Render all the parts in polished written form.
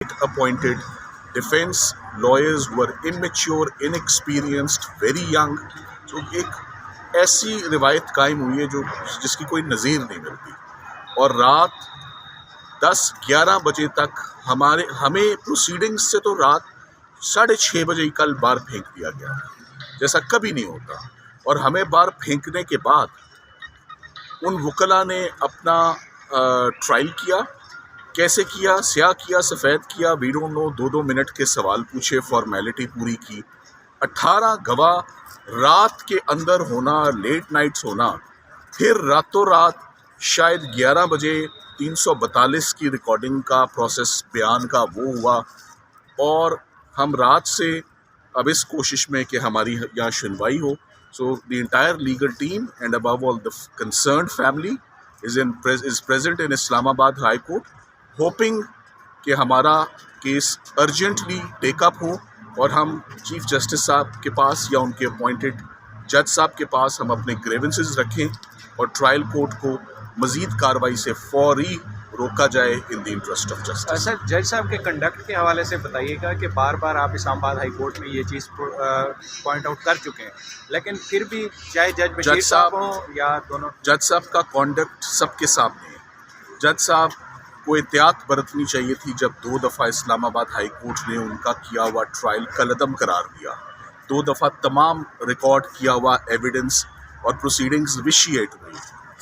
appointed defense lawyers who are immature, inexperienced, very young. So एक ऐसी रिवायत कायम हुई है जो जिसकी कोई नज़ीर नहीं मिलती, और रात 10-11 बजे तक हमें प्रोसीडिंग्स से तो रात 6:30 बजे ही कल बार फेंक दिया गया, जैसा कभी नहीं होता। और हमें बार फेंकने के बाद उन वकला ने अपना ट्रायल किया, कैसे किया, स्याह किया, सफ़ेद किया, वी डोंट नो, 2-2 मिनट के सवाल पूछे, फॉर्मेलिटी पूरी की। 18 गवाह रात के अंदर होना, लेट नाइट्स होना, फिर रातों रात शायद 11 बजे 342 की रिकॉर्डिंग का प्रोसेस, बयान का वो हुआ, और हम रात से अब इस कोशिश में कि हमारी यहाँ सुनवाई हो। So the entire legal team and above all the concerned family is present in Islamabad High Court, hoping कि हमारा केस अर्जेंटली टेकअप हो और हम चीफ जस्टिस साहब के पास या उनके अपॉइंटेड जज साहब के पास हम अपने ग्रेवेंसेस रखें और ट्रायल कोर्ट को मज़ीद कार्रवाई से फौरी रोका जाए in the interest of justice. Sir, जज साहब के कंडक्ट के हवाले से बताइएगा कि बार बार आप इस्लामाबाद हाई कोर्ट में ये चीज़ पॉइंट आउट कर चुके हैं, लेकिन फिर भी चाहे जज बशीर साहब हो या दोनों, जज साहब का कॉन्डक्ट सबके सामने है। जज साहब को एहतियात बरतनी चाहिए थी जब 2 दफ़ा इस्लामाबाद हाई कोर्ट ने उनका किया हुआ ट्रायल कलअदम करार दिया, 2 दफ़ा तमाम रिकॉर्ड किया हुआ एविडेंस और प्रोसीडिंग्स विशिएट हुई।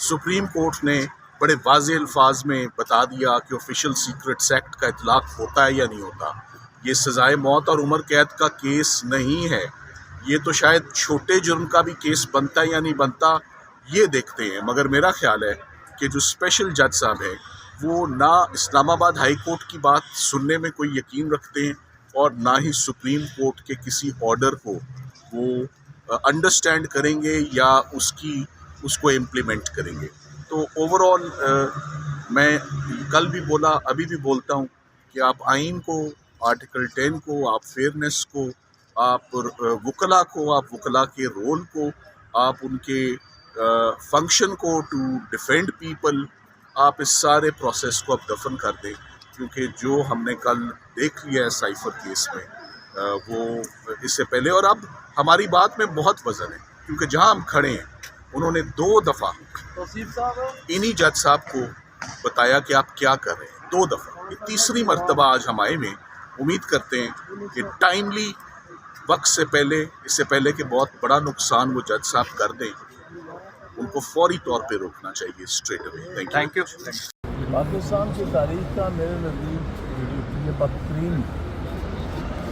सुप्रीम कोर्ट ने बड़े वाज़े अल्फाज में बता दिया कि ऑफिशियल सीक्रेट्स एक्ट का इतलाक़ होता है या नहीं होता। ये सज़ाए मौत और उम्र कैद का केस नहीं है, ये तो शायद छोटे जुर्म का भी केस बनता है या नहीं बनता, ये देखते हैं। मगर मेरा ख्याल है कि जो स्पेशल जज साहब हैं वो ना इस्लामाबाद हाई कोर्ट की बात सुनने में कोई यकीन रखते हैं और ना ही सुप्रीम कोर्ट के किसी ऑर्डर को वो अंडरस्टैंड करेंगे या उसको इम्प्लीमेंट करेंगे। तो ओवरऑल मैं कल भी बोला, अभी भी बोलता हूँ कि आप आइन को, आर्टिकल 10 को, आप फेयरनेस को, आप वकला को, आप वकला के रोल को, आप उनके फंक्शन को टू डिफेंड पीपल, आप इस सारे प्रोसेस को अब दफन कर दें, क्योंकि जो हमने कल देख लिया है साइफर केस में वो इससे पहले, और अब हमारी बात में बहुत वज़न है क्योंकि जहां हम खड़े हैं उन्होंने 2 दफ़ा इन्हीं जज साहब को बताया कि आप क्या कर रहे हैं, 2 दफ़ा। ये तीसरी मर्तबा आज हम आए में, उम्मीद करते हैं कि टाइमली वक्त से पहले, इससे पहले कि बहुत बड़ा नुकसान वो जज साहब कर दें, उनको फौरी तौर पे रोकना चाहिए straight away. Thank you. Pakistan की तारीख का मेरे नज़दीक ये बदतरीन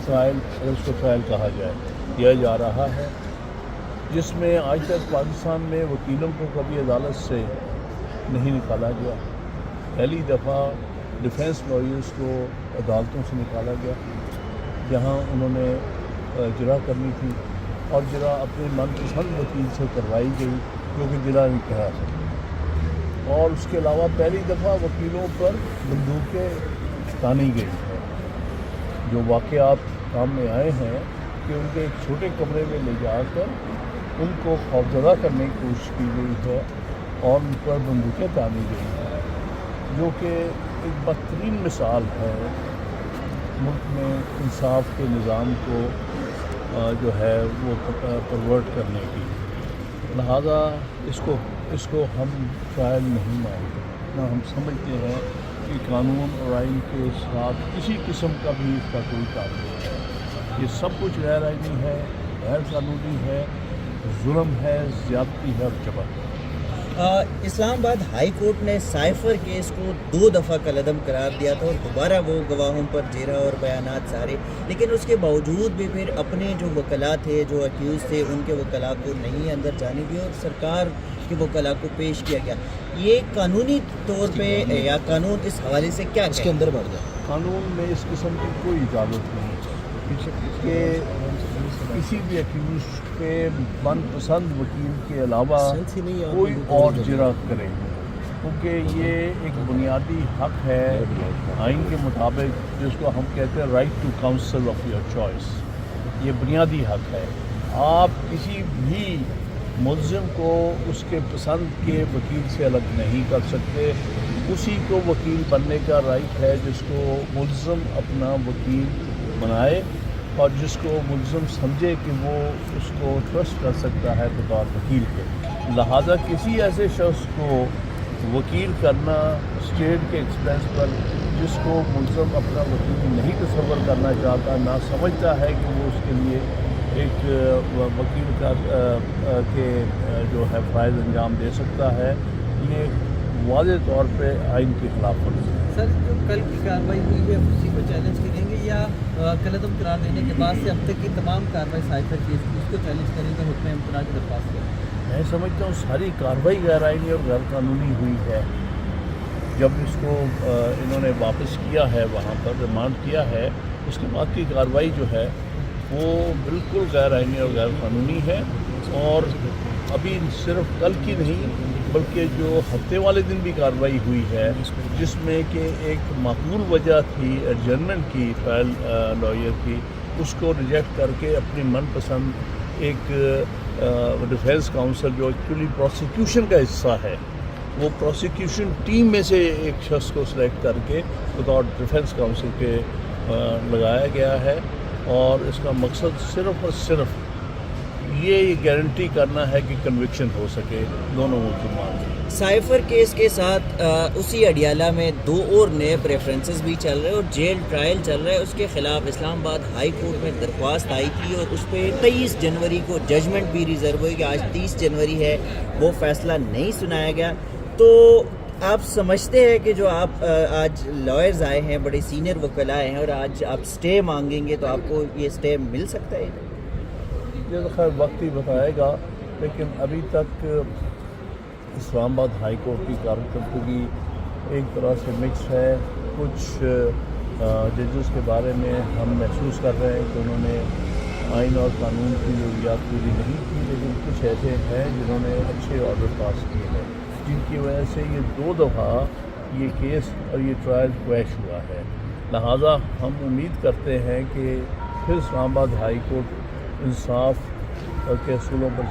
ट्रायल, उसको ट्रायल कहा जाए, किया जा रहा है, जिसमें आज तक पाकिस्तान में वकीलों को कभी अदालत से नहीं निकाला गया। पहली दफ़ा डिफेंस लॉयर्स को अदालतों से निकाला गया जहां उन्होंने जरा करनी थी, और जरा अपने मनपसंद वकील से करवाई गई जो कि जिला इंतहा से। और उसके अलावा पहली दफ़ा वकीलों पर बंदूकें तानी गई है। जो वाक़यात सामने आए हैं कि उनके एक छोटे कमरे में ले जाकर उनको खौफजदा करने की कोशिश की गई है और उन पर बंदूकें तानी गई हैं, जो कि एक बदतरीन मिसाल है मुल्क में इंसाफ के निज़ाम को जो है वो परवर्ट करने की। लिहाजा इसको हम ट्रायल नहीं मानते, ना हम समझते हैं कि कानून और आइन के साथ किसी किस्म का भी इसका कोई ताल्लुक है। ये सब कुछ गैर आइनी है, गैर कानूनी है, जुल्म है, ज़्यादती है और जबर है। इस्लामाबाद हाई कोर्ट ने साइफर केस को 2 दफ़ा कलअदम करार दिया था और दोबारा वो गवाहों पर जेरा और बयानात सारे, लेकिन उसके बावजूद भी फिर अपने जो वकला थे, जो अक्यूज़ थे, उनके वकला को नहीं अंदर जाने दिया और सरकार के वकला को पेश किया गया। ये कानूनी तौर पे या कानून इस हवाले से क्या इसके अंदर बढ़ जाए? कानून में इस किस्म की कोई इजाज़त नहीं है कि किसी भी अक्यूज़ के मनपसंद वकील के अलावा कोई और जिरा करे, क्योंकि ये एक बुनियादी हक़ है आइन के मुताबिक, जिसको हम कहते हैं right to counsel of your choice. ये बुनियादी हक़ है। आप किसी भी मुल्ज़िम को उसके पसंद के वकील से अलग नहीं कर सकते। اسی کو وکیل بننے کا رائٹ ہے جس کو ملزم اپنا وکیل بنائے اور جس کو ملزم سمجھے کہ وہ اس کو ٹرسٹ کر سکتا ہے بطور وکیل کے. لہٰذا کسی ایسے شخص کو وکیل کرنا اسٹیٹ کے ایکسپینس پر جس کو ملزم اپنا وکیل نہیں تصور کرنا چاہتا، نہ سمجھتا ہے کہ وہ اس کے لیے ایک وکیل کا کے جو ہے فرائض انجام دے سکتا ہے، یہ واضح طور پہ آئین کے خلاف ورزی ہے. سر جو کل کی کارروائی ہوئی ہے اسی کو چیلنج کریں گے یا قلعدم قرار دینے کے بعد سے اب تک کی تمام کارروائی سائفر کیس کی اس کو چیلنج کریں گے، حکم امتناع کی درخواست کریں گے؟ میں سمجھتا ہوں ساری کارروائی غیر آئینی اور غیر قانونی ہوئی ہے. جب اس کو انہوں نے واپس کیا ہے، وہاں پر ریمانڈ کیا ہے، اس کے بعد کی کارروائی جو ہے وہ بالکل غیر آئینی اور غیر قانونی ہے. اور ابھی صرف کل کی نہیں بلکہ جو ہفتے والے دن بھی کارروائی ہوئی ہے جس میں کہ ایک معقول وجہ تھی ایڈجرنمنٹ کی ٹرائل لائر کی، اس کو ریجیکٹ کر کے اپنی من پسند ایک ڈیفینس کاؤنسل جو ایکچولی پروسیکیوشن کا حصہ ہے، وہ پروسیکیوشن ٹیم میں سے ایک شخص کو سلیکٹ کر کے بطور ڈیفینس کاؤنسل کے لگایا گیا ہے. اور اس کا مقصد صرف اور صرف یہ گارنٹی کرنا ہے کہ کنوکشن ہو سکے دونوں ملزمان. سائفر کیس کے ساتھ اسی اڈیالہ میں 2 اور نئے پریفرنسز بھی چل رہے ہیں اور جیل ٹرائل چل رہا ہے. اس کے خلاف اسلام آباد ہائی کورٹ میں درخواست آئی تھی اور اس پہ 23 جنوری کو ججمنٹ بھی ریزرو ہوئی کہ آج 30 جنوری ہے، وہ فیصلہ نہیں سنایا گیا. تو آپ سمجھتے ہیں کہ جو آپ آج لائرز آئے ہیں، بڑے سینئر وکلاء ہیں اور آج آپ سٹے مانگیں گے تو آپ کو یہ سٹے مل سکتا ہے؟ یہ تو خیر وقت ہی بتائے گا، لیکن ابھی تک اسلام آباد ہائی کورٹ کی کارکردگی ایک طرح سے مکس ہے. کچھ ججز کے بارے میں ہم محسوس کر رہے ہیں کہ انہوں نے آئین اور قانون کی ضروریات پوری نہیں کی، لیکن کچھ ایسے ہیں جنہوں نے اچھے آرڈر پاس کیے ہیں جن کی وجہ سے یہ 2 دفعہ یہ کیس اور یہ ٹرائل کویش ہوا ہے. لہٰذا ہم امید کرتے ہیں کہ پھر اسلام آباد ہائی کورٹ انصاف کے اصولوں پر